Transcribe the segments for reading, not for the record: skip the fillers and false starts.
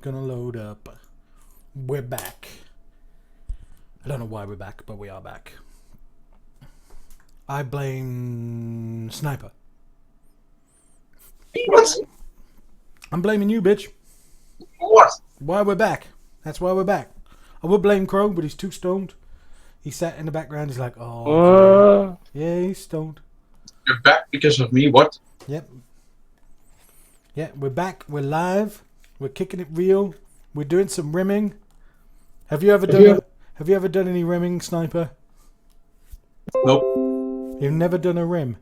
gonna load up. We're back. I don't know why we're back, but we are back. I blame Sniper. What? I'm blaming you, bitch. What? Why we're back. That's why we're back. I would blame Crow, but he's too stoned. He sat in the background. He's like, oh, yeah, he's stoned. You're back because of me? What? Yep. Yeah, we're back. We're live. We're kicking it real. We're doing some rimming. Have you ever done any rimming, Sniper? Nope. You've never done a rim.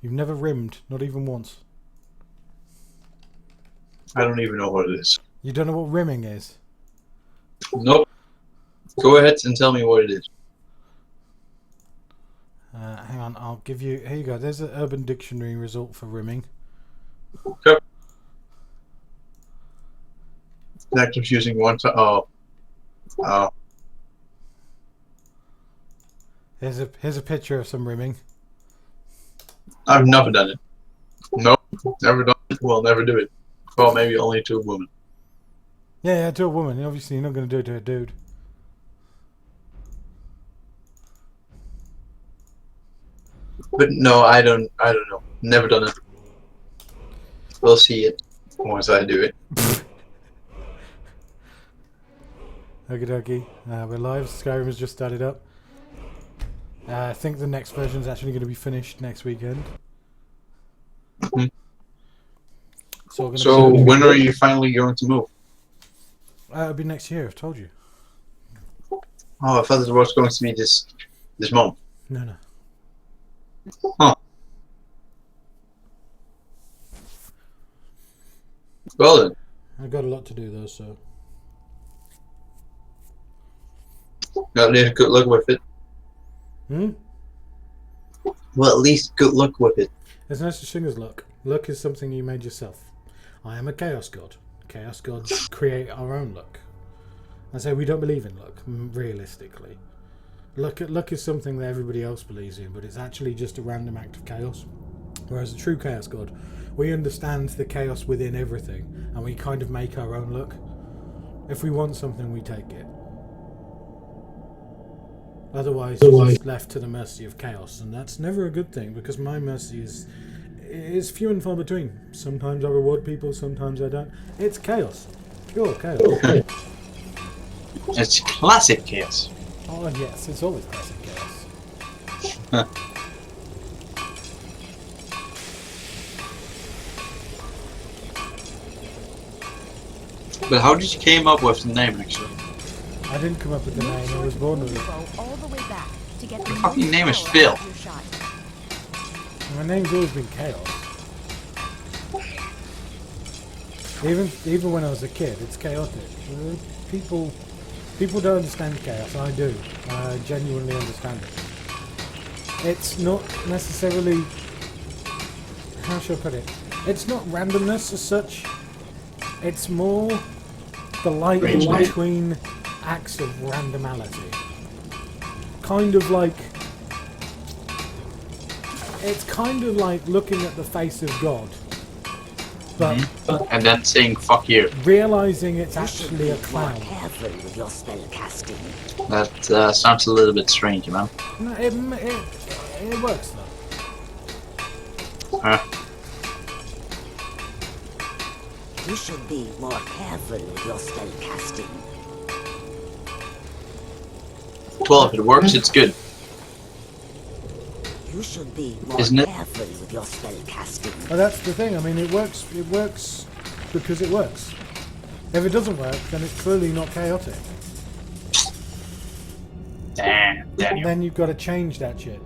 You've never rimmed, not even once. I don't even know what it is. You don't know what rimming is? Nope. Go ahead and tell me what it is. Hang on, I'll give you... Here you go. There's an Urban Dictionary result for rimming. Okay. That confusing one to... Here's a picture of some rimming. I've never done it. Nope. Never done it. Well, never do it. Well, maybe only to a woman. Yeah, to a woman. Obviously, you're not going to do it to a dude. But no, I don't know. Never done it. We'll see it once I do it. Okie dokie. We're live. Skyrim has just started up. I think the next version is actually going to be finished next weekend. Mm-hmm. So when are you finally going to move? It'll be next year, I've told you. Oh, I thought it was going to be this month. No. Huh. Well then. I've got a lot to do though, so... At least good luck with it. Hmm? Well, at least good luck with it. There's no such thing as luck. Luck is something you made yourself. I am a chaos god. Chaos gods create our own luck. I say we don't believe in luck, realistically. Luck is something that everybody else believes in, but it's actually just a random act of chaos. Whereas a true chaos god, we understand the chaos within everything, and we kind of make our own luck. If we want something, we take it. Otherwise, it's just left to the mercy of chaos, and that's never a good thing, because my mercy is few and far between. Sometimes I reward people, sometimes I don't. It's chaos. Pure chaos. It's classic chaos. Oh yes, it's always classic chaos. But how did you came up with the name, actually? I didn't come up with the name, I was born with it. Your fucking name is Phil. My name's always been Chaos. Even when I was a kid, it's chaotic. People don't understand chaos. I do. I genuinely understand it. It's not necessarily... How should I put it? It's not randomness as such. It's more the light in between acts of randomality. Kind of like... It's kind of like looking at the face of God. But and then saying fuck you. Realizing it's actually a clown. Careful with your spell casting. That sounds a little bit strange, man. No, it works though. You should be more careful with your spell casting. Well, if it works, it's good. You should be more Isn't it? careful with your spell casting. Well, that's the thing. I mean, it works because it works. If it doesn't work, then it's clearly not chaotic. Damn, Daniel. Then you've got to change that shit.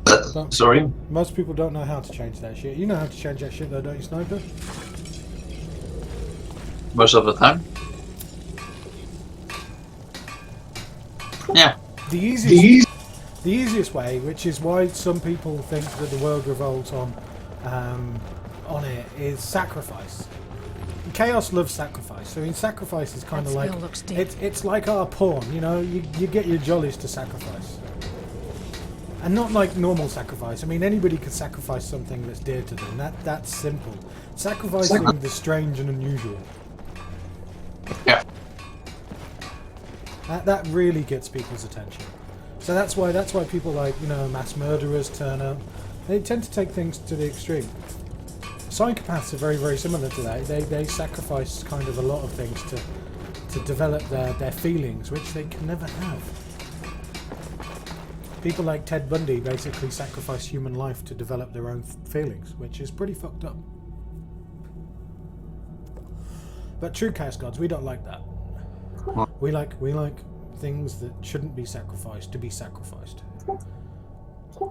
But Sorry? most people don't know how to change that shit. You know how to change that shit though, don't you, Sniper? Most of the time? Yeah. The easiest way, which is why some people think that the world revolves on it, is sacrifice. Chaos loves sacrifice. I mean, sacrifice is kind of like it's like our porn. You know, you get your jollies to sacrifice. And not like normal sacrifice. I mean, anybody could sacrifice something that's dear to them. That's simple. Sacrificing the strange and unusual. Yeah. That really gets people's attention. So that's why people like, you know, mass murderers turn up. They tend to take things to the extreme. Psychopaths are very, very similar to that. They sacrifice kind of a lot of things to develop their feelings, which they can never have. People like Ted Bundy basically sacrifice human life to develop their own feelings, which is pretty fucked up. But true Chaos Gods, we don't like that. We like things that shouldn't be sacrificed to be sacrificed.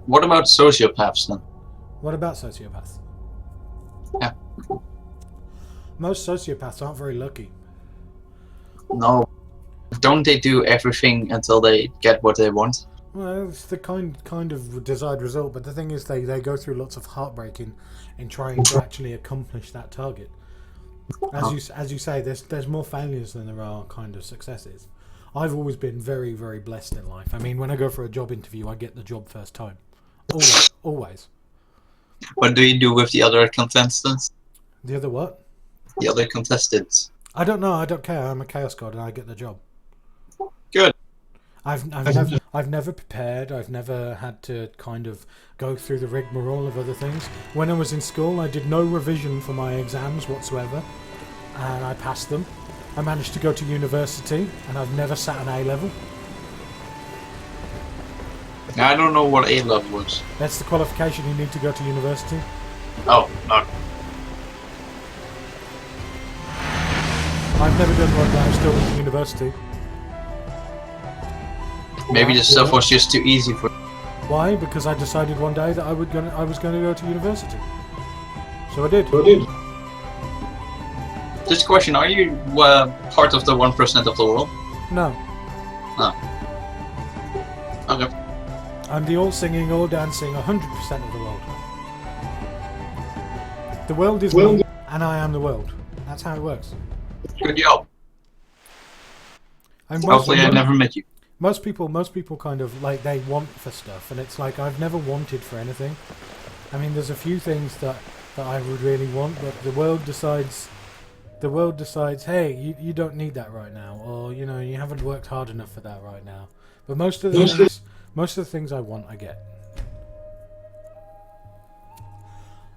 What about sociopaths then? What about sociopaths? Yeah. Most sociopaths aren't very lucky. No. Don't they do everything until they get what they want? Well, it's the kind of desired result, but the thing is they go through lots of heartbreak in trying to actually accomplish that target. As you say, there's more failures than there are kind of successes. I've always been very, very blessed in life. I mean, when I go for a job interview, I get the job first time. Always. What do you do with the other contestants? The other what? The other contestants. I don't know. I don't care. I'm a Chaos God and I get the job. Good. I've never prepared. I've never had to kind of go through the rigmarole of other things. When I was in school, I did no revision for my exams whatsoever, and I passed them. I managed to go to university, and I've never sat an A level. I don't know what A level was. That's the qualification you need to go to university. Oh, no. I've never done one, but I'm still in university. Maybe the stuff was just too easy for. Why? Because I decided one day that I was going to go to university. So I did. Just a question: are you part of the 1% of the world? No. Oh. Okay. I'm the all singing, all dancing, 100% of the world. The world is me, and I am the world. That's how it works. Good job. And Hopefully, I never met you. Most people kind of like they want for stuff, and it's like I've never wanted for anything. I mean, there's a few things that I would really want, but the world decides, hey, you don't need that right now, or you know, you haven't worked hard enough for that right now. But most of the things I want, I get.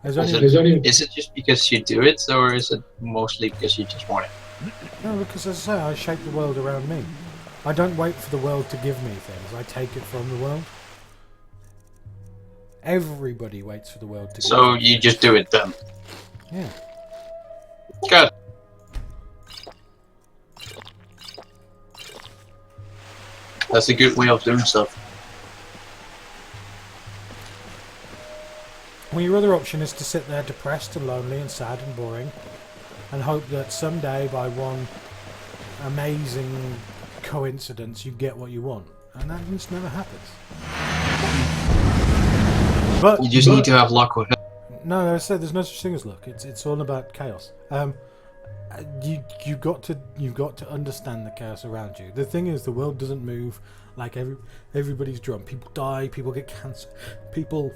Is it just because you do it, or is it mostly because you just want it? No, because as I say, I shape the world around me. I don't wait for the world to give me things. I take it from the world. Everybody waits for the world to give So me you things. just do it then? Yeah. Good. That's a good way of doing stuff. Well, your other option is to sit there depressed and lonely and sad and boring and hope that someday by one amazing coincidence you get what you want. And that just never happens. But You just need to have luck with it. no, I said there's no such thing as luck. It's all about chaos. You've got to understand the chaos around you. The thing is, the world doesn't move like everybody's drum. People die. People get cancer. People,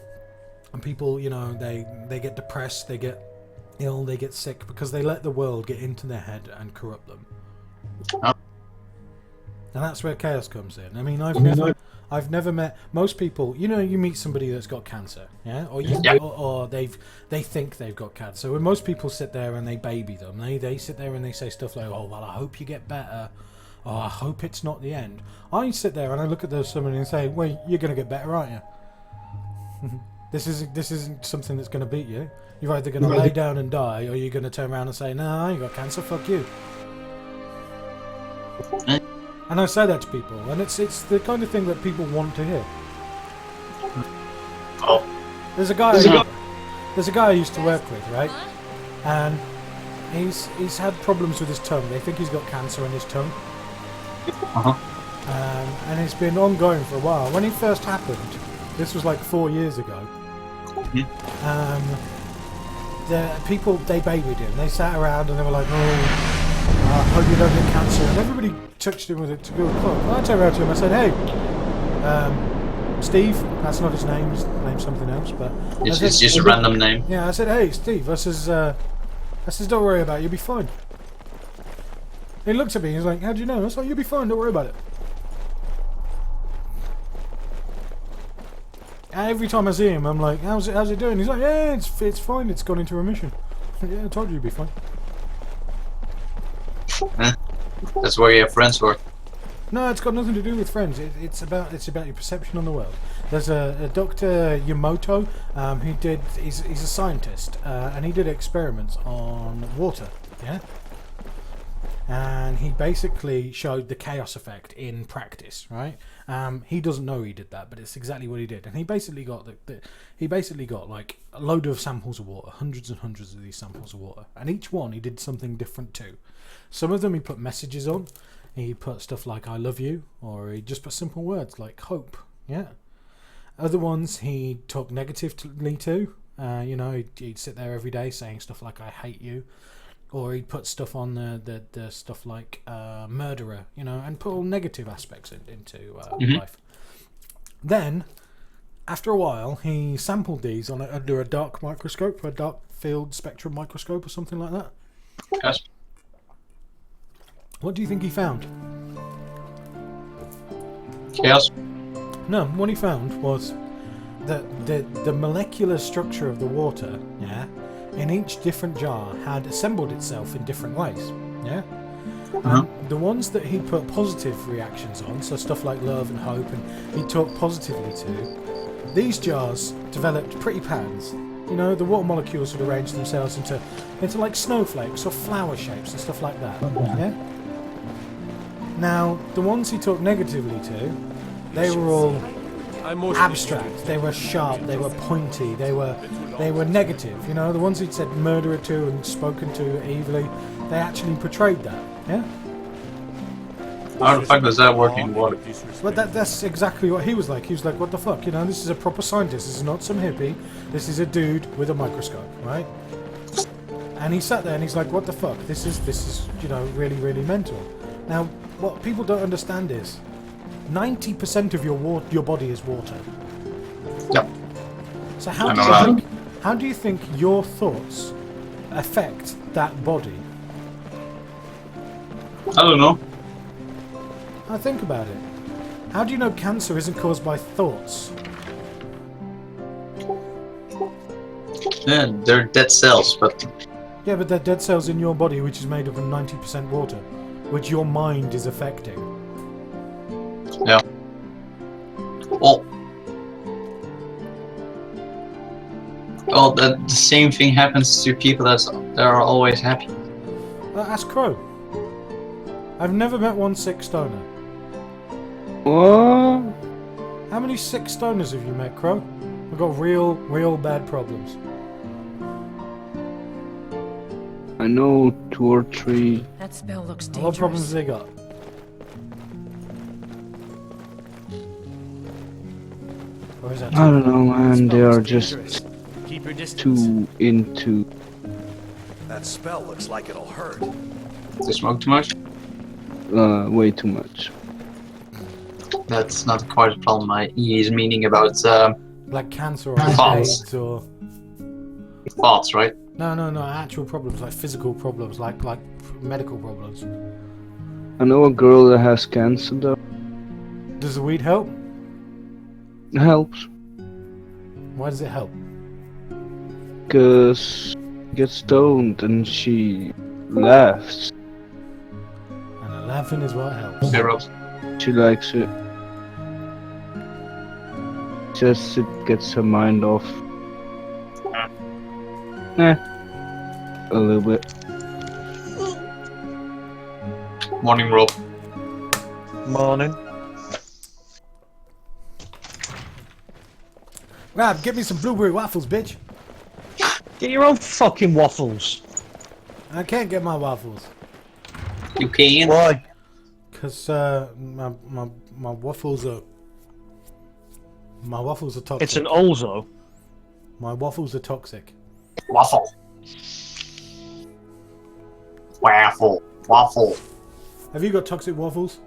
you know, they get depressed. They get ill. They get sick because they let the world get into their head and corrupt them. Oh. And that's where chaos comes in. I mean, I've never met most people. You know, you meet somebody that's got cancer, yeah, or they think they've got cancer. When most people sit there and they baby them, they sit there and they say stuff like, "Oh well, I hope you get better. Oh, I hope it's not the end." I sit there and I look at those somebody and say, "Well, you're going to get better, aren't you? This isn't something that's going to beat you. You're either going to lay down and die, or you're going to turn around and say, "No, I ain't got cancer. Fuck you." And I say that to people, and it's the kind of thing that people want to hear. Oh. There's a guy I used to work with, right? And he's had problems with his tongue. They think he's got cancer in his tongue. And it's been ongoing for a while. When it first happened, this was like 4 years ago. The people, they babied him. They sat around and they were like, "Oh, I hope you don't get cancer." And everybody touched him with a to-go clock. I turned around to him, I said, "Hey, Steve. That's not his name. His name's something else. But It's just a random name. yeah, I said, hey, Steve. I says, don't worry about it. You'll be fine. He looked at me. He's like, how do you know? I was like, you'll be fine. Don't worry about it. Every time I see him, I'm like, how's it doing? He's like, yeah, it's fine. It's gone into remission. Yeah, I told you you'd be fine. That's where you have friends for. No, it's got nothing to do with friends. It's about your perception on the world. There's a Dr. Yamoto. He's a scientist, and he did experiments on water. Yeah. And he basically showed the chaos effect in practice, right? He doesn't know he did that, but it's exactly what he did. And he basically got like a load of samples of water, hundreds and hundreds of these samples of water, and each one he did something different to. Some of them he put messages on. He put stuff like "I love you," or he just put simple words like "hope." Yeah. Other ones he took negatively to. He'd sit there every day saying stuff like "I hate you." Or he'd put stuff on the stuff like murderer, and put all negative aspects into life. Then, after a while, he sampled these under a dark microscope, a dark field spectrum microscope or something like that. Yes. What do you think he found? Chaos. No, what he found was that the molecular structure of the water, yeah, in each different jar had assembled itself in different ways. Yeah? The ones that he put positive reactions on, so stuff like love and hope, and he talked positively to, these jars developed pretty patterns. The water molecules would arrange themselves into like snowflakes or flower shapes and stuff like that. Yeah? Now, the ones he talked negatively to, they were all abstract, they were sharp, they were pointy, they were negative. The ones he'd said murderer to and spoken to evilly, they actually portrayed that. Yeah. How the fuck does that work in water? But that's exactly what he was like. He was like, what the fuck? This is a proper scientist. This is not some hippie. This is a dude with a microscope, right? And he sat there and he's like, what the fuck? This is really, really mental. Now, what people don't understand is 90% of your body is water. Yep. So how do you think your thoughts affect that body? I don't know. Now think about it. How do you know cancer isn't caused by thoughts? Yeah, they're dead cells, but Yeah, but they're dead cells in your body which is made up of 90% water, which your mind is affecting. yeah. Well, the same thing happens to people that are always happy. Ask Crow. I've never met one sick stoner. What? How many sick stoners have you met, Crow? I've got real bad problems. I know 2 or 3. That spell looks dangerous. What problems have they got? Or is that I don't know, man. They are just Keep your distance. too into. That spell looks like it'll hurt. They smoke too much? Way too much. That's not quite a problem. He's meaning about like cancer or Thoughts. AIDS or... thoughts, right? No, actual problems, like physical problems, like medical problems. I know a girl that has cancer though. Does the weed help? It helps. Why does it help? Because she gets stoned and she laughs. And laughing is what helps. Hey, Robs. She likes it. Just it gets her mind off. A little bit. Morning, Rob. Morning. Rob, get me some blueberry waffles, bitch. Get your own fucking waffles. I can't get my waffles. You can? Why? Because my waffles are... My waffles are toxic. It's an Olzo. My waffles are toxic. Waffle. Waffle. Waffle. Have you got toxic waffles?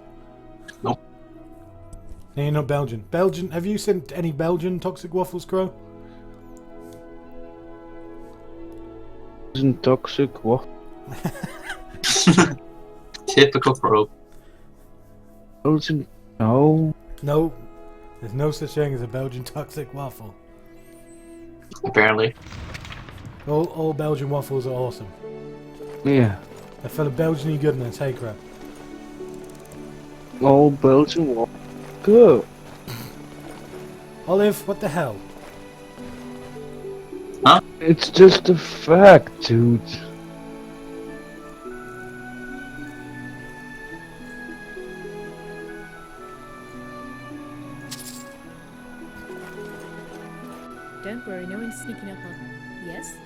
Nope. No, you're not Belgian. Belgian, have you seen any Belgian toxic waffles, Crow? Isn't toxic? What? Typical Crow. Belgian? No. No, there's no such thing as a Belgian toxic waffle. Apparently. All Belgian waffles are awesome. Yeah. They're full of Belgian goodness, hey crap. All Belgian. What? Good. Olive, what the hell? It's just a fact, dude. Don't worry, no one's sneaking up on. Yes?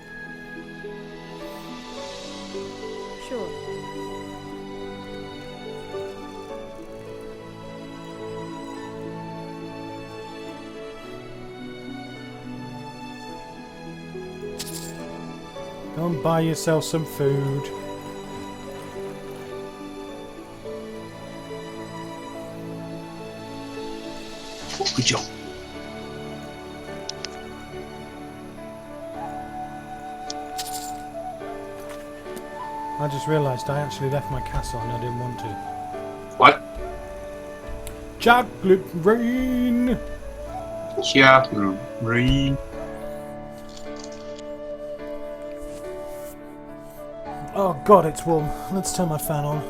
Sure. Go and buy yourself some food. Good job. I just realised I actually left my castle and I didn't want to. What? Chocolate rain! Chocolate rain. Oh god, it's warm. Let's turn my fan on.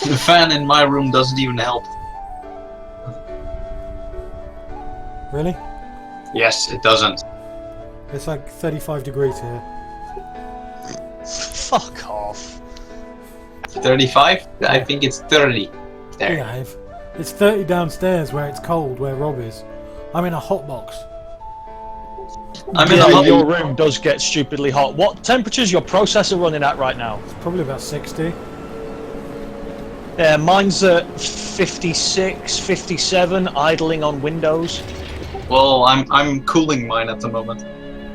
The fan in my room doesn't even help. Really? Yes, it doesn't. It's like 35 degrees here. Fuck off. 35? I think it's 30. There. Behave. It's 30 downstairs where it's cold, where Rob is. I'm in a hot box. I'm in Yeah, a hot your room does get stupidly hot. What temperature's your processor running at right now? It's probably about 60. Yeah, mine's at 56, 57, idling on Windows. Well, I'm cooling mine at the moment.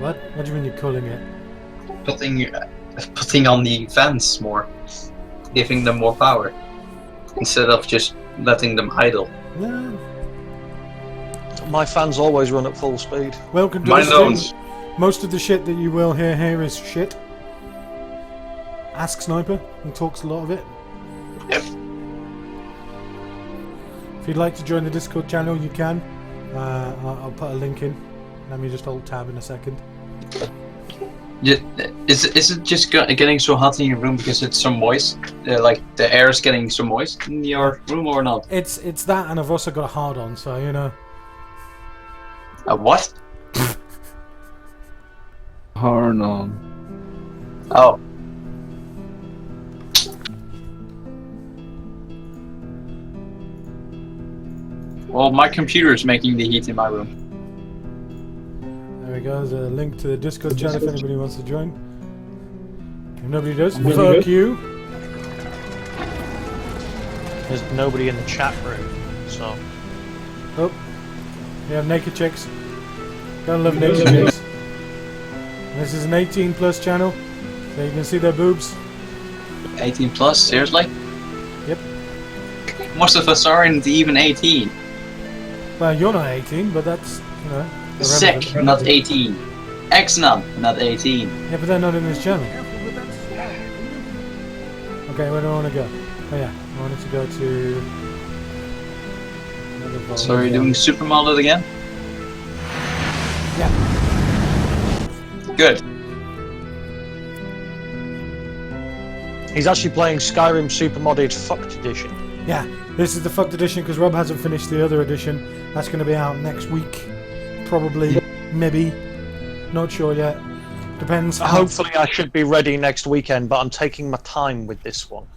What? What do you mean you're cooling it? Putting on the fans more, giving them more power, instead of just letting them idle. No. My fans always run at full speed. Welcome to Mine the don't. stream. Most of the shit that you will hear here is shit. Ask Sniper, he talks a lot of it. Yep. If you'd like to join the Discord channel, you can. I'll put a link in. Let me just hold tab in a second. Is it just getting so hot in your room because it's so moist? Like the air is getting so moist in your room or not? It's that, and I've also got a hard on, so you know. What? Hard on. Oh. Well, my computer is making the heat in my room. There we go. There's a link to the Discord channel if anybody wants to join. If nobody does, fuck you. There's nobody in the chat room, so... Oh, we have naked chicks. Gotta love naked chicks. This is an 18 plus channel, so you can see their boobs. 18 plus? Seriously? Yep. Most of us aren't even 18. Well, you're not 18, but that's, you know, Sick, irrelevant. not 18. X-Nun, not 18. Yeah, but they're not in this channel. Okay, where do I want to go? Oh yeah, I wanted to go to... So you're doing supermodded again? Yeah. Good. He's actually playing Skyrim Super Modded Fucked Edition. Yeah, this is the fucked edition because Rob hasn't finished the other edition. That's going to be out next week. Probably, maybe. Not sure yet. Depends. Hopefully I should be ready next weekend, but I'm taking my time with this one.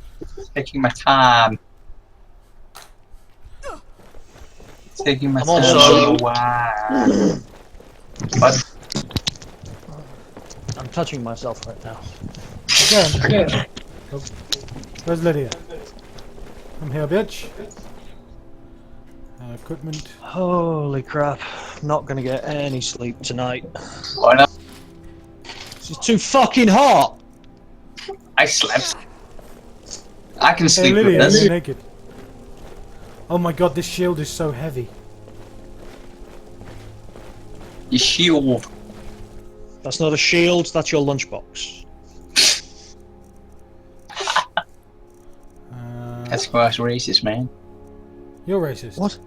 Taking my time. Taking my I'm time. also- Wow. What? I'm touching myself right now. Okay. Oh. Where's Lydia? I'm here, bitch. Equipment. Holy crap. Not gonna get any sleep tonight. Why not? It's too fucking hot! I slept. I can Hey sleep with Lydia, this. you're naked. Oh my god, this shield is so heavy. The shield. That's not a shield, that's your lunchbox. That's quite racist, man. You're racist. What?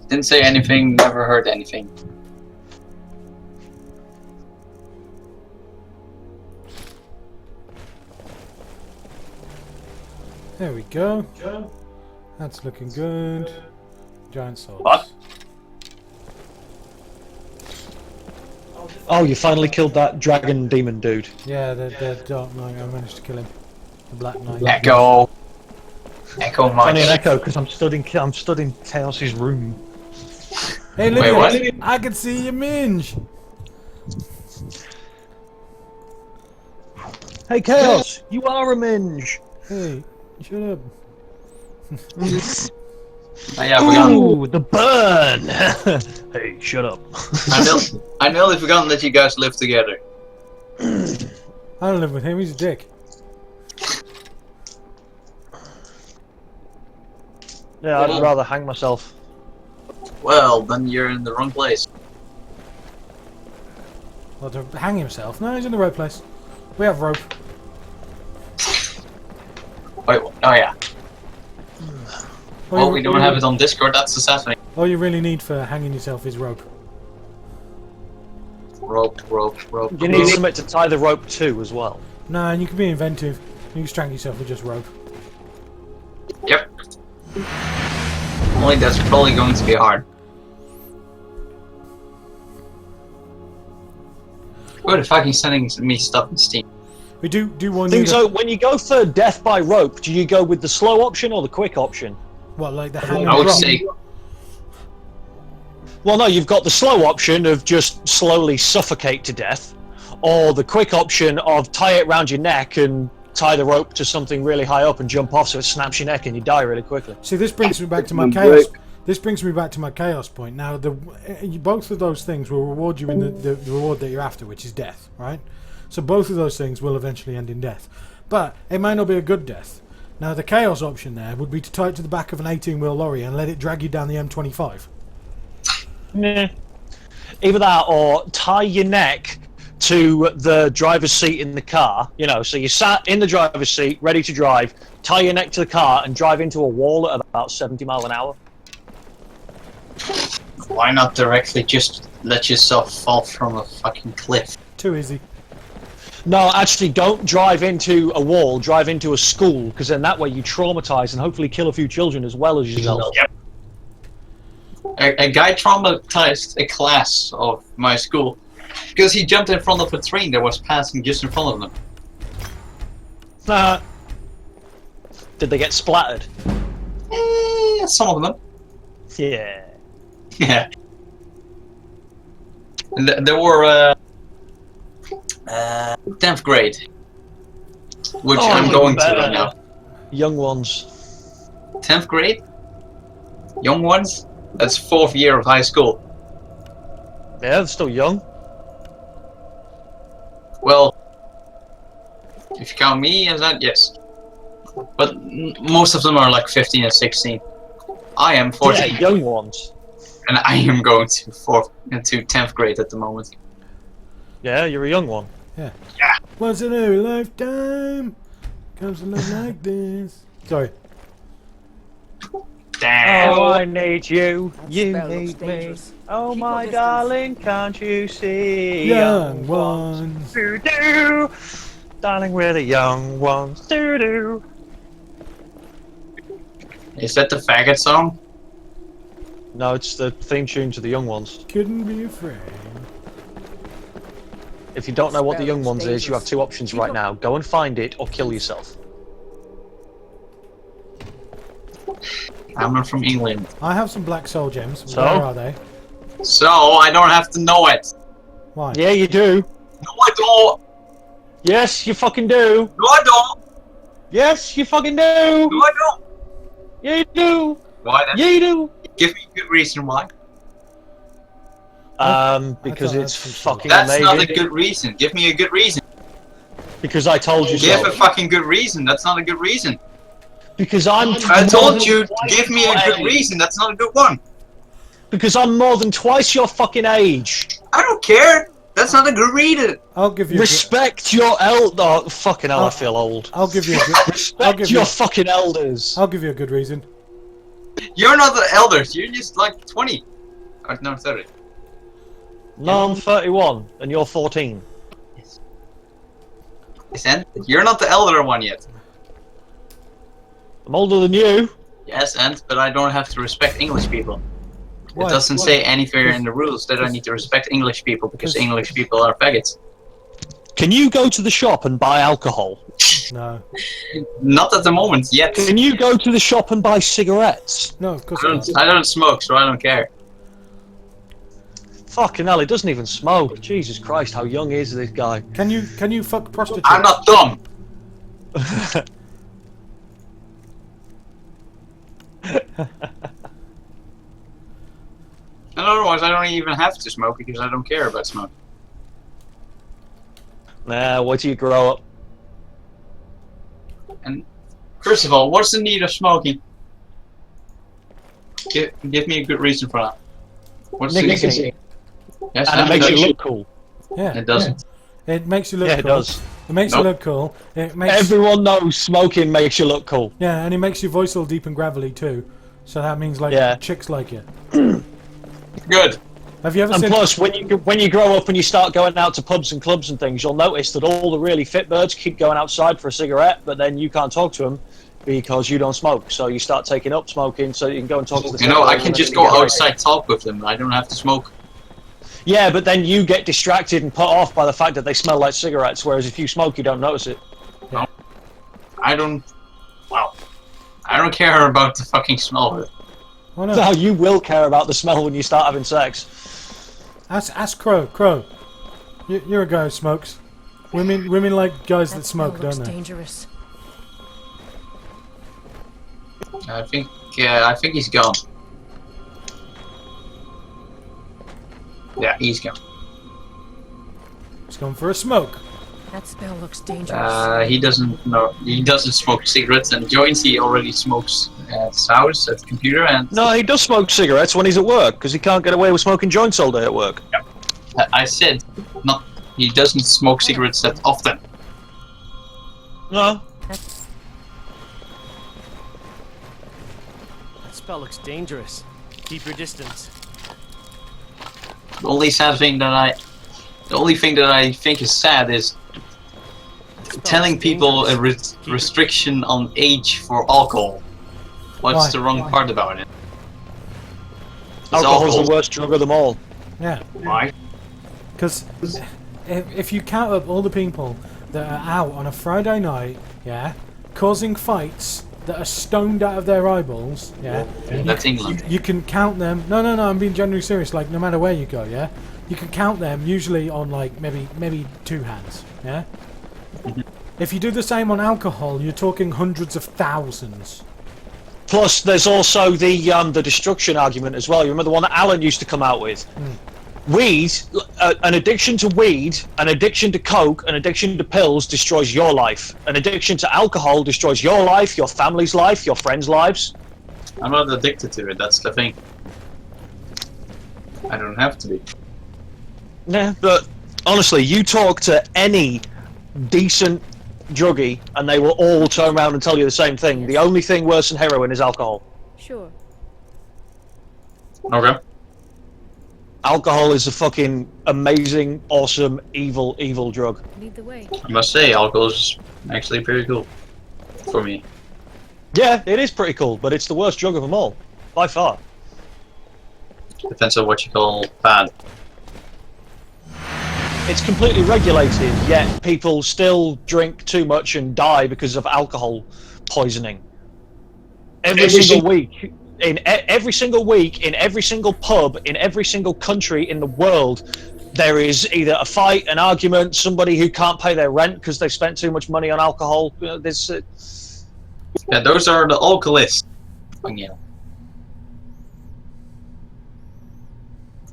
Didn't say anything, never heard anything. There we go. That's looking good. Giant swords. What? Oh, you finally killed that dragon demon dude. Yeah, the Dark Knight. I managed to kill him. The Black Knight. Echo. Echo Funny an much. echo because I'm stood in Chaos's room. Hey, Wait, what? look! I can see your minge. Hey Chaos, you are a minge. Hey, shut up. Oh, yeah, I forgot. Ooh, the burn. Hey, shut up. I nearly forgotten that you guys live together. I don't live with him. He's a dick. Yeah, I'd rather hang myself. Well, then you're in the wrong place. Well, to hang himself. No, he's in the right place. We have rope. Wait, oh yeah. Well, we don't have it on Discord, that's the sad thing. All you really need for hanging yourself is rope. Rope. You need something to tie the rope to as well. Nah, and you can be inventive. You can strangle yourself with just rope. Yep. Only that's probably going to be hard. Who the fuck is sending me stuff in Steam? We do one. Think so. When you go for death by rope, do you go with the slow option or the quick option? What, like the hang? I would rope? say, Well, no, you've got the slow option of just slowly suffocate to death, or the quick option of tie it round your neck and tie the rope to something really high up and jump off so it snaps your neck and you die really quickly. See, this brings me back to my chaos. This brings me back to my chaos point. Now, both of those things will reward you in the reward that you're after, which is death, right? So both of those things will eventually end in death, but it might not be a good death. Now, the chaos option there would be to tie it to the back of an 18-wheel lorry and let it drag you down the M25. Nah. Either that or tie your neck to the driver's seat in the car, you know, so you sat in the driver's seat ready to drive, tie your neck to the car and drive into a wall at about 70 miles an hour. why not directly just let yourself fall from a fucking cliff? Too easy. No, actually don't drive into a wall, drive into a school, because then that way you traumatize and hopefully kill a few children as well as yourself. Yep. A guy traumatized a class of my school because he jumped in front of a train that was passing just in front of them. Did they get splattered? Some of them. Yeah. Yeah. And there were 10th grade, which I'm going to right now. Young ones. 10th grade? Young ones? That's 4th year of high school. Yeah, they're still young. Well, if you count me as that, yes. But most of them are like 15 and 16. I am 14. Yeah, young ones. And I am going to 10th grade at the moment. Yeah, you're a young one. Yeah. Yeah. Once in a lifetime comes a love like this. Sorry. Damn. Oh, I need you. You spell looks need me. dangerous. Oh, Keep my your darling, can't you see? Young ones. Doo-doo. Darling, we're the young ones. Doo-doo. Is that the faggot song? No, it's the theme tune to the young ones. Couldn't be afraid. If you don't know what the young Spell ones is, you have two options right now. Go and find it or kill yourself. I'm not from England. I have some black soul gems. So? Where are they? So, I don't have to know it. Why? Yeah, you do. No, I don't. Yes, you fucking do. No, I don't. Yes, you fucking do. No, I don't. Yeah, you do. Why then? Yeah, you do. Give me a good reason why. Because thought it's that's some fucking That's amazing. not a good reason. Give me a good reason. Because I told you Give so. a fucking good reason. That's not a good reason. Because I'm. I more told than you, twice give me your a good age. reason. That's not a good one. Because I'm more than twice your fucking age. I don't care. That's not a good reason. I'll give you. Respect your Oh, fucking hell! I feel old. I'll give you a good. I'll Respect give your you. fucking elders. I'll give you a good reason. You're not the elders. You're just like 20. Or no, 30. No, I'm 31, and you're 14. Listen, you're not the elder one yet. I'm older than you. Yes, but I don't have to respect English people. Why? It doesn't Why? say anywhere in the rules that I need to respect English people because English people are faggots. Can you go to the shop and buy alcohol? No. Not at the moment yet. Can you go to the shop and buy cigarettes? No, of course not. I don't smoke, so I don't care. Fucking hell, he doesn't even smoke. Jesus Christ, how young is this guy? Can you fuck prostitutes? I'm not dumb. And otherwise, I don't even have to smoke because I don't care about smoke. Nah, wait till you grow up. And first of all, what's the need of smoking? Give me a good reason for that. What's the Nicotine. Yes, And it makes you look cool. Yeah. It doesn't. It makes you look Yeah, cool. it does. It makes Nope. you look cool. It makes Everyone knows smoking makes you look cool. yeah, and it makes your voice all deep and gravelly too. So that means like Yeah. chicks like you. Good. Have you ever And seen? plus, when you grow up and you start going out to pubs and clubs and things, you'll notice that all the really fit birds keep going outside for a cigarette, but then you can't talk to them because you don't smoke. So you start taking up smoking so you can go and talk to the You know, I fit can birds just and go then you get outside, talk with them. I don't have to smoke. Yeah, but then you get distracted and put off by the fact that they smell like cigarettes, whereas if you smoke, you don't notice it. I don't. Well, I don't care about the fucking smell of it. Oh no. No, you will care about the smell when you start having sex. Ask Crow. Crow. You're a guy who smokes. Women like guys that smell smoke, looks don't they? dangerous. I think he's gone. Yeah, he's gone. He's going for a smoke. That smell looks dangerous. He doesn't know. He doesn't smoke cigarettes and joints. He already smokes at his house at the computer and. No, he does smoke cigarettes when he's at work because he can't get away with smoking joints all day at work. I said not. He doesn't smoke cigarettes that often. No. That spell looks dangerous. Keep your distance. The only thing that I think is sad is telling people a restriction on age for alcohol. What's Why? the wrong part about it? It's Alcohol's alcohol. the worst drug of them all. Yeah. Why? Because if you count up all the people that are out on a Friday night, yeah, causing fights that are stoned out of their eyeballs, yeah, That's England. you can count them. No, I'm being genuinely serious. Like no matter where you go, yeah, you can count them usually on like maybe two hands, yeah. If you do the same on alcohol, you're talking hundreds of thousands. Plus, there's also the destruction argument as well. You remember the one that Alan used to come out with? Weed, an addiction to weed, an addiction to coke, an addiction to pills destroys your life. An addiction to alcohol destroys your life, your family's life, your friends' lives. I'm not addicted to it. That's the thing. I don't have to be. Yeah, but honestly, you talk to any decent druggie and they will all turn around and tell you the same thing. The only thing worse than heroin is alcohol. Sure. Okay. Alcohol is a fucking amazing, awesome, evil drug. Lead the way. I must say, alcohol is actually pretty cool for me. Yeah, it is pretty cool, but it's the worst drug of them all. By far. Depends on what you call bad. It's completely regulated, yet people still drink too much and die because of alcohol poisoning. Every single week, in every single week, in every single pub, in every single country in the world, there is either a fight, an argument, somebody who can't pay their rent because they spent too much money on alcohol. There's Yeah, those are the alcoholists. Yeah.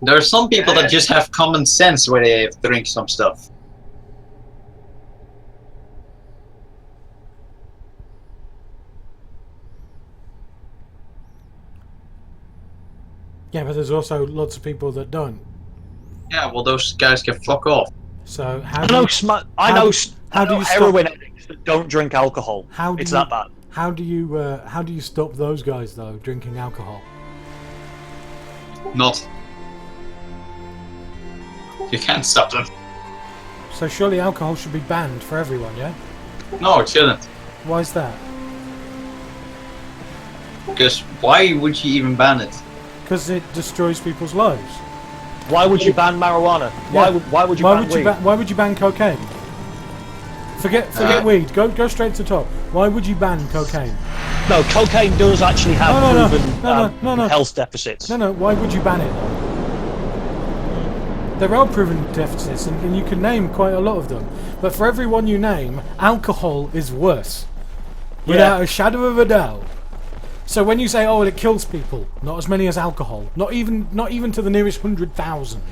There are some people that just have common sense where they drink some stuff. Yeah, but there's also lots of people that don't. Yeah, well, those guys can fuck off. So how I do know, you, I how know, do- how do you stop- heroin addicts that don't drink alcohol. how do It's you, that bad. how do you stop those guys though drinking alcohol? Not. You can't stop them. So surely alcohol should be banned for everyone, yeah? No, it shouldn't. Why is that? Because why would you even ban it? Because it destroys people's lives. Why would you ban marijuana? Why would you ban weed? Why would you ban cocaine? Forget weed. Go straight to the top. Why would you ban cocaine? No, cocaine does actually have No. proven No. health deficits. No. Why would you ban it? There are proven deficits, and you can name quite a lot of them. But for every one you name, alcohol is worse, without a shadow of a doubt. So when you say, "Oh, it kills people," not as many as alcohol. Not even to the nearest 100,000.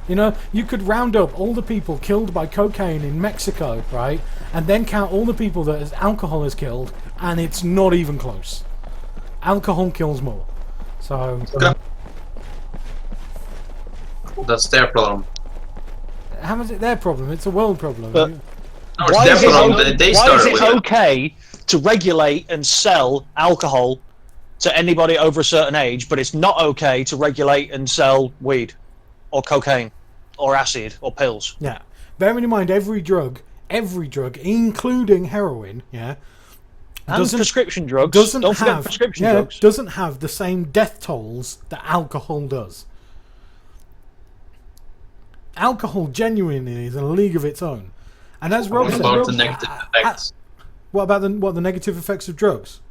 You know, you could round up all the people killed by cocaine in Mexico, right, and then count all the people that alcohol has killed, and it's not even close. Alcohol kills more. So That's their problem. how is it their problem? It's a world problem. But- No, it's their problem. They why is started it with it. okay to regulate and sell alcohol to anybody over a certain age, but it's not okay to regulate and sell weed or cocaine or acid or pills? Yeah. Bearing in mind every drug, including heroin, yeah, And prescription drugs. doesn't Don't forget have prescription drugs. doesn't have the same death tolls that alcohol does. Alcohol genuinely is in a league of its own. And as Rob What said, about the negative effects? what about the negative effects of drugs?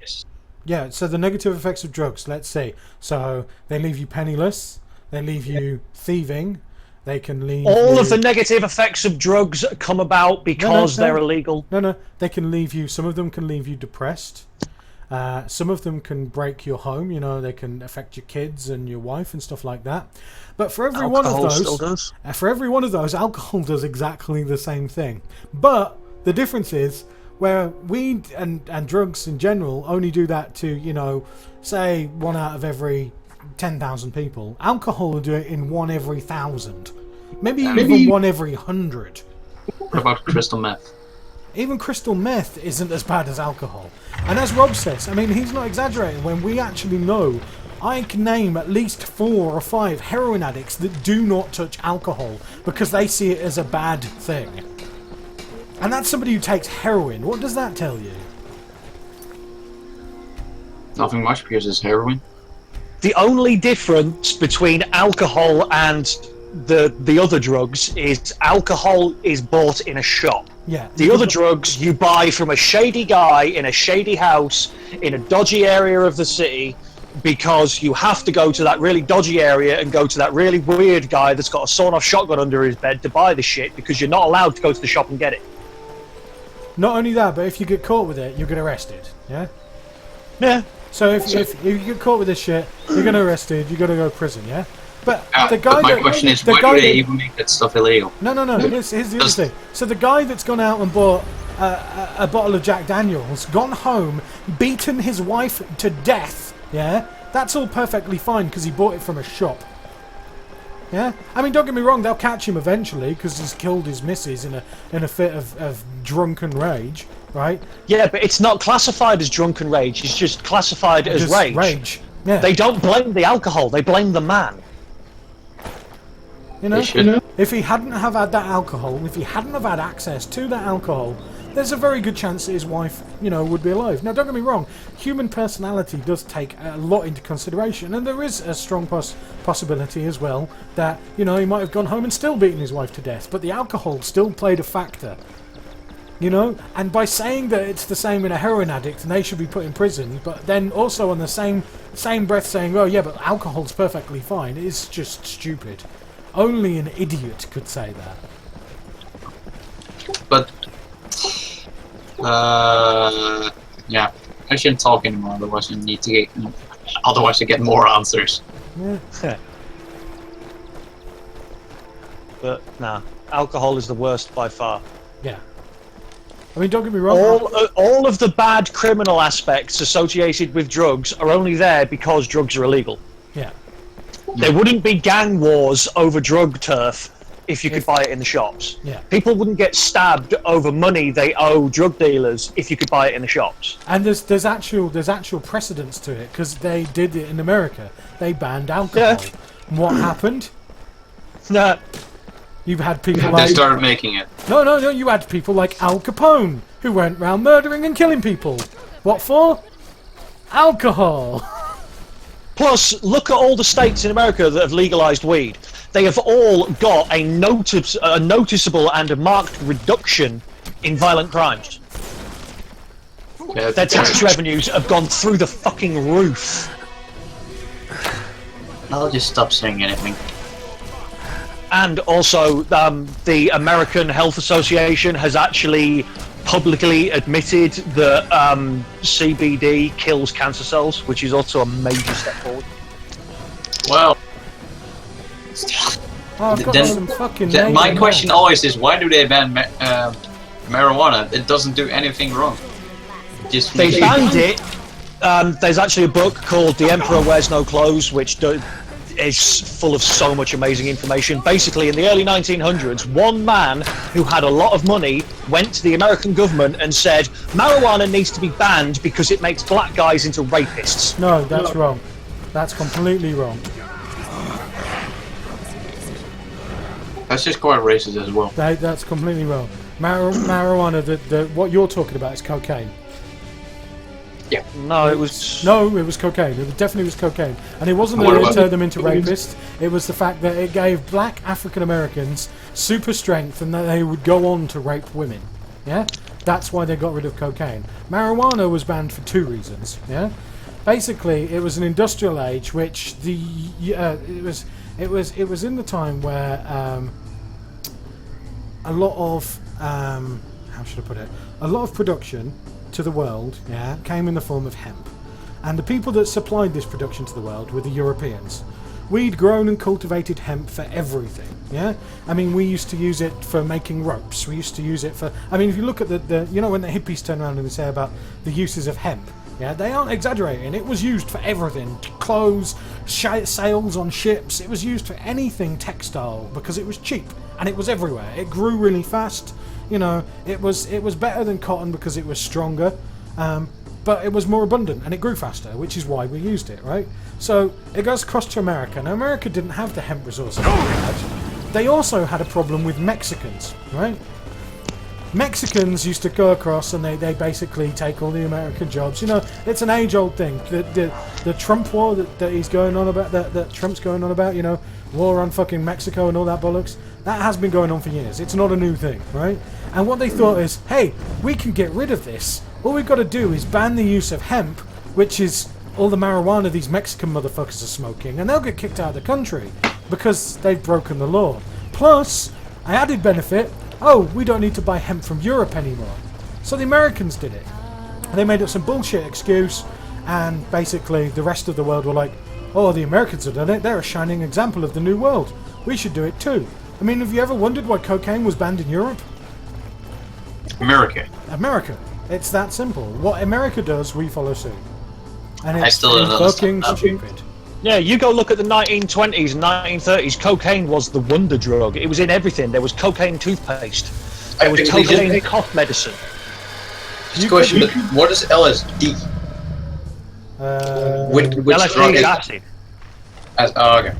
Yes. Yeah, so the negative effects of drugs, let's see. So they leave you penniless, they leave you thieving, they can leave All you... of the negative effects of drugs come about because they're illegal. No, they can leave you, some of them can leave you depressed. Some of them can break your home, you know, they can affect your kids and your wife and stuff like that. But for every one of Alcohol those, still does. for every one of those, alcohol does exactly the same thing. But the difference is, where weed and drugs in general only do that to, you know, say 1 out of every 10,000 people, alcohol will do it in 1 every 1,000. Maybe even 1 every 100. What about crystal meth? Even crystal meth isn't as bad as alcohol. And as Rob says, I mean, he's not exaggerating when we actually know, I can name at least 4 or 5 heroin addicts that do not touch alcohol because they see it as a bad thing. And that's somebody who takes heroin. What does that tell you? Nothing much because it's heroin. The only difference between alcohol and the other drugs is alcohol is bought in a shop. Yeah. The other drugs you buy from a shady guy in a shady house in a dodgy area of the city because you have to go to that really dodgy area and go to that really weird guy that's got a sawn-off shotgun under his bed to buy the shit because you're not allowed to go to the shop and get it. Not only that, but if you get caught with it, you'll get arrested. Yeah? Yeah. So if you get caught with this shit, you're gonna arrested, you're gonna go to prison, yeah? But the guy but my that, question is, the why guy do they that- even make that stuff illegal? No. Here's the other thing. So the guy that's gone out and bought a bottle of Jack Daniels, gone home, beaten his wife to death, yeah? That's all perfectly fine because he bought it from a shop. Yeah? I mean, don't get me wrong, they'll catch him eventually because he's killed his missus in a fit of drunken rage, right? Yeah, but it's not classified as drunken rage. It's just classified as Just rage. Yeah. They don't blame the alcohol. They blame the man. You know, They should. if he hadn't have had that alcohol, if he hadn't have had access to that alcohol, there's a very good chance that his wife, you know, would be alive. Now, don't get me wrong, human personality does take a lot into consideration, and there is a strong possibility as well that, you know, he might have gone home and still beaten his wife to death, but the alcohol still played a factor. You know, and by saying that it's the same in a heroin addict and they should be put in prison, but then also on the same breath saying, oh yeah, but alcohol's perfectly fine, is just stupid. Only an idiot could say that. But yeah, I shouldn't talk anymore. Otherwise, I get more answers. Yeah. But nah, alcohol is the worst by far. Yeah. I mean, don't get me wrong. All of the bad criminal aspects associated with drugs are only there because drugs are illegal. There wouldn't be gang wars over drug turf if you could buy it in the shops. Yeah. People wouldn't get stabbed over money they owe drug dealers if you could buy it in the shops. And there's actual precedence to it because they did it in America. They banned alcohol. Yeah. And what happened? Nah. You've had people They like started making it. no. You had people like Al Capone who went round murdering and killing people. What for? Alcohol. Plus, look at all the states in America that have legalized weed. They have all got a noticeable and a marked reduction in violent crimes. Yeah, Their tax revenues have gone through the fucking roof. I'll just stop saying anything. And also, the American Health Association has actually publicly admitted that CBD kills cancer cells, which is also a major step forward. Well, Oh, I've got Then- some fucking my names question now. always is, why do they ban marijuana? It doesn't do anything wrong. Just They banned it. There's actually a book called The Emperor Wears No Clothes, which is full of so much amazing information. Basically, in the early 1900s, one man who had a lot of money went to the American government and said, marijuana needs to be banned because it makes black guys into rapists. No, that's wrong. That's completely wrong. That's just quite racist as well. That's completely wrong. Marijuana, what you're talking about is cocaine. No, it was... No, it was cocaine. It definitely was cocaine. And it wasn't What that it about- turned them into rapists. It was the fact that it gave black African Americans super strength and that they would go on to rape women. Yeah? That's why they got rid of cocaine. Marijuana was banned for two reasons. Yeah? Basically, it was an industrial age which it was in the time where a lot of how should I put it? A lot of production to the world, came in the form of hemp, and the people that supplied this production to the world were the Europeans. We'd grown and cultivated hemp for everything. Yeah, I mean, we used to use it for making ropes. We used to use it for. I mean, if you look at the you know when the hippies turn around and they say about the uses of hemp. Yeah, they aren't exaggerating. It was used for everything. Clothes, sails on ships. It was used for anything textile because it was cheap and it was everywhere. It grew really fast. You know, it was better than cotton because it was stronger, but it was more abundant and it grew faster, which is why we used it, right? So it goes across to America. Now, America didn't have the hemp resources. They also had a problem with Mexicans, right? Mexicans used to go across and they basically take all the American jobs. You know, it's an age-old thing. The Trump war that he's going on about, that Trump's going on about, you know, war on fucking Mexico and all that bollocks, that has been going on for years. It's not a new thing, right? And what they thought is, hey, we can get rid of this. All we've got to do is ban the use of hemp, which is all the marijuana these Mexican motherfuckers are smoking, and they'll get kicked out of the country because they've broken the law. Plus, an added benefit, we don't need to buy hemp from Europe anymore. So the Americans did it. They made up some bullshit excuse, and basically the rest of the world were like, oh, the Americans have done it, they're a shining example of the new world. We should do it too. I mean, have you ever wondered why cocaine was banned in Europe? America. It's that simple. What America does, we follow suit. And it's I still don't fucking understand. stupid. Yeah, you go look at the 1920s and 1930s, cocaine was the wonder drug. It was in everything. There was cocaine toothpaste. There was cocaine cough medicine. Just a question, but what is LSD? Which LSD drug is is acid. okay.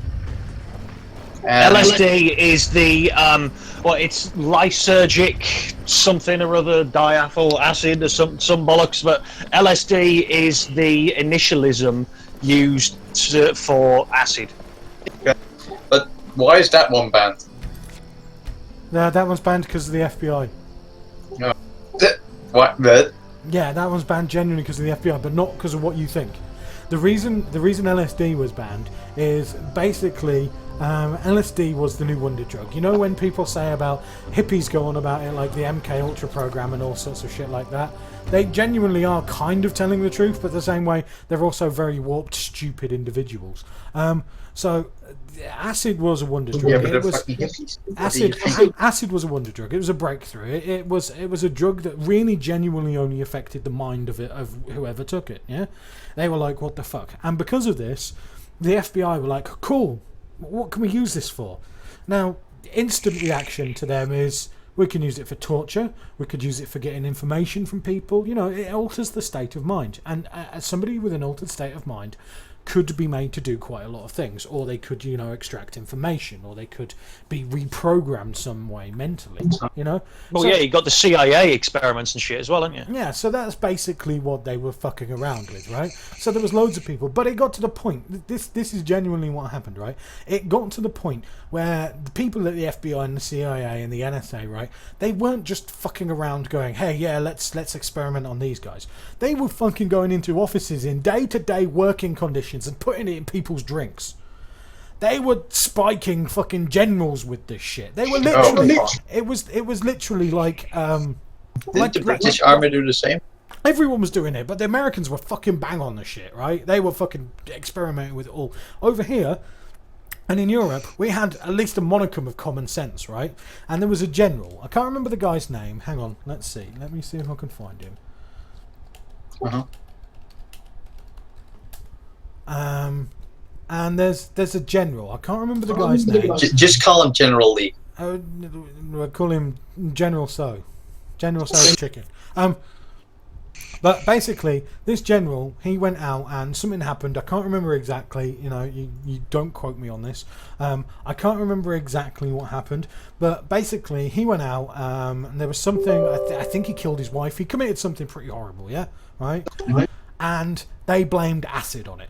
LSD is the, it's lysergic something or other, diethyl acid or some bollocks, but LSD is the initialism used for acid. But why is that one banned? That one's banned because of the FBI. What? That? Yeah, that one's banned genuinely because of the FBI, but not because of what you think. The reason LSD was banned is basically LSD was the new wonder drug. You know when people say about hippies go on about it, like the MK Ultra program and all sorts of shit like that? They genuinely are kind of telling the truth, but the same way they're also very warped, stupid individuals. So acid was a wonder drug. Yeah, but It they're was fucking hippies. acid was a wonder drug. It was a breakthrough. It was a drug that really genuinely only affected the mind of whoever took it. Yeah, they were like, what the fuck? And because of this, the FBI were like, cool, what can we use this for? Now, instant reaction to them is, we can use it for torture, we could use it for getting information from people. You know, it alters the state of mind. And somebody with an altered state of mind could be made to do quite a lot of things, or they could, you know, extract information, or they could be reprogrammed some way mentally, you know. Well, So- yeah, you got the CIA experiments and shit as well, haven't you? yeah, so that's basically what they were fucking around with, right? So there was loads of people, but it got to the point. This is genuinely what happened, right? It got to the point where the people at the FBI and the CIA and the NSA, right? They weren't just fucking around going, "Hey, yeah, let's experiment on these guys." They were fucking going into offices in day-to-day working conditions and putting it in people's drinks. They were spiking fucking generals with this shit. They were literally. It was literally like. Did the British Army do the same? Everyone was doing it, but the Americans were fucking bang on the shit, right? They were fucking experimenting with it all. Over here, and in Europe, we had at least a modicum of common sense, right? And there was a general. I can't remember the guy's name. Hang on, let's see. Let me see if I can find him. And there's a general. I can't remember the guy's name. Just call him General Lee. We'll call him General So. General So Chicken. But basically, this general, he went out and something happened. I can't remember exactly. You know, you don't quote me on this. I can't remember exactly what happened. But basically, he went out and there was something. I think he killed his wife. He committed something pretty horrible. Yeah, right. And they blamed acid on it.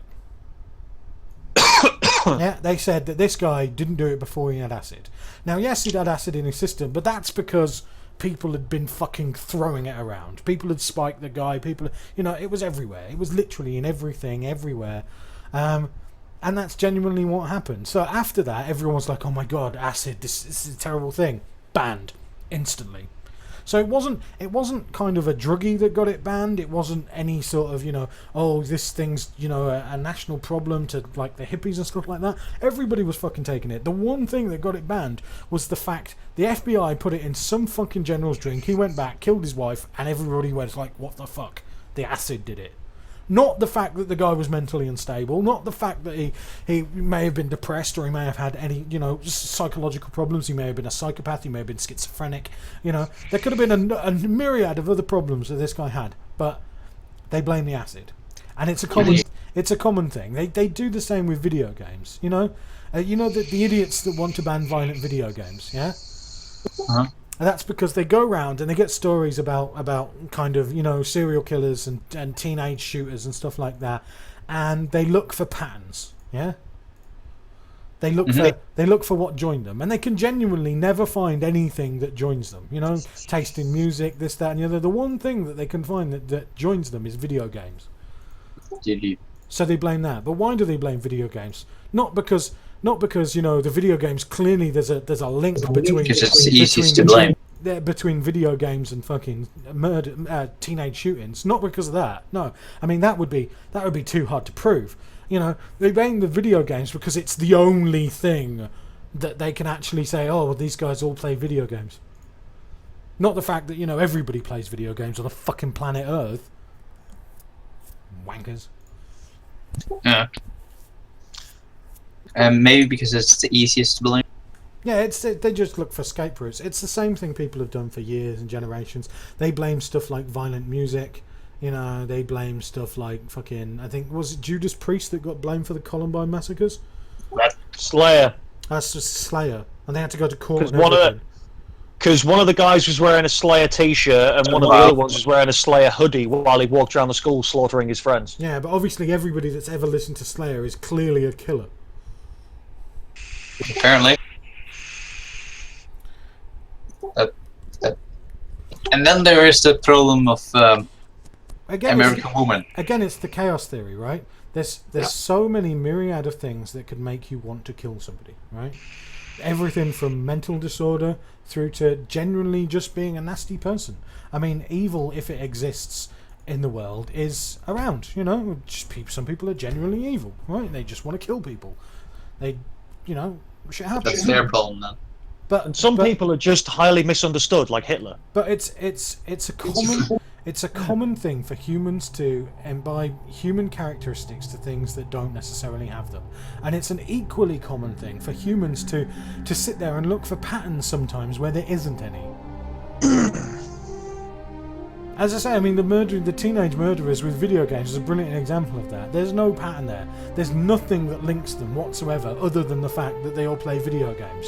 Yeah, they said that this guy didn't do it before he had acid. Now, yes, he'd had acid in his system, but that's because people had been fucking throwing it around. People had spiked the guy. People, you know, it was everywhere. It was literally in everything, everywhere. And that's genuinely what happened. So after that, everyone was like, "Oh my god, acid! This is a terrible thing." Banned instantly. So it wasn't kind of a druggie that got it banned. It wasn't any sort of, you know, oh, this thing's, you know, a national problem to like the hippies and stuff like that. Everybody was fucking taking it. The one thing that got it banned was the fact the FBI put it in some fucking general's drink. He went back, killed his wife, and everybody went like, "What the fuck? The acid did it." Not the fact that the guy was mentally unstable, not the fact that he may have been depressed or he may have had any, you know, psychological problems. He may have been a psychopath, he may have been schizophrenic, you know. There could have been a myriad of other problems that this guy had, but they blame the acid. And it's a common thing. They do the same with video games, you know. You know, the idiots that want to ban violent video games, yeah? Uh-huh. And that's because they go around and they get stories about kind of, you know, serial killers and teenage shooters and stuff like that, and they look for patterns, yeah. They look for what joined them, and they can genuinely never find anything that joins them. You know, taste in music, this, that, and the other. The one thing that they can find that joins them is video games. So they blame that. But why do they blame video games? Not because you know the video games. Clearly, there's a link between. Because it's the easiest to blame. Between video games and fucking murder, teenage shootings. Not because of that. No, I mean that would be too hard to prove. You know, they blame the video games because it's the only thing that they can actually say. Oh, well, these guys all play video games. Not the fact that, you know, everybody plays video games on the fucking planet Earth. Wankers. Yeah. Maybe because it's the easiest to blame. Yeah, they just look for scapegoats. It's the same thing people have done for years and generations. They blame stuff like violent music. You know, they blame stuff like fucking. I think was it Judas Priest that got blamed for the Columbine massacres? Slayer. That's just Slayer, and they had to go to court. Because one of the guys was wearing a Slayer t-shirt and one of the other ones was wearing a Slayer hoodie while he walked around the school slaughtering his friends. Yeah, but obviously everybody that's ever listened to Slayer is clearly a killer. Apparently. And then there is the problem of American Woman. Again, it's the chaos theory, right? There's so many myriad of things that could make you want to kill somebody, right? Everything from mental disorder through to generally just being a nasty person. I mean, evil, if it exists in the world, is around. You know, some people are genuinely evil, right? They just want to kill people. They, you know, shit happens. That's their problem then. And some people are just highly misunderstood, like Hitler. But it's a It's a common thing for humans to imbibe human characteristics to things that don't necessarily have them. And it's an equally common thing for humans to sit there and look for patterns sometimes where there isn't any. As I say, I mean, the teenage murderers with video games is a brilliant example of that. There's no pattern there. There's nothing that links them whatsoever other than the fact that they all play video games.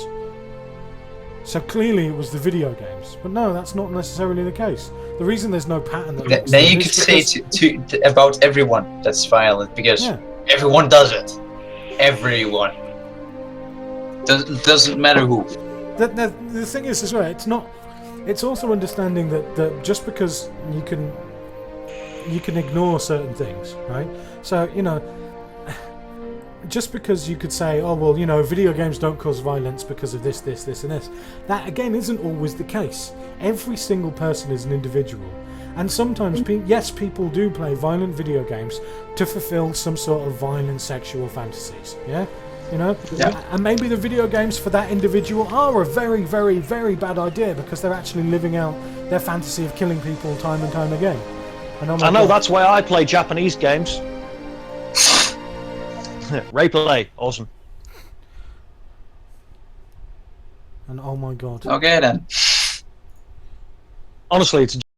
So clearly it was the video games. But no, that's not necessarily the case. The reason there's no pattern that links Then them you is could say because- about everyone that's violent, because Yeah. everyone does it. Everyone. Doesn't matter who. The thing is as well, it's not. It's also understanding that just because you can ignore certain things, right? So just because you could say, oh well, video games don't cause violence because of this, and this. That again isn't always the case. Every single person is an individual, and sometimes people do play violent video games to fulfill some sort of violent sexual fantasies. Yeah. Yeah. And maybe the video games for that individual are a very, very, very bad idea because they're actually living out their fantasy of killing people time and time again. And I know, that's why I play Japanese games. Replay, awesome. And oh my god. Okay then. Honestly, it's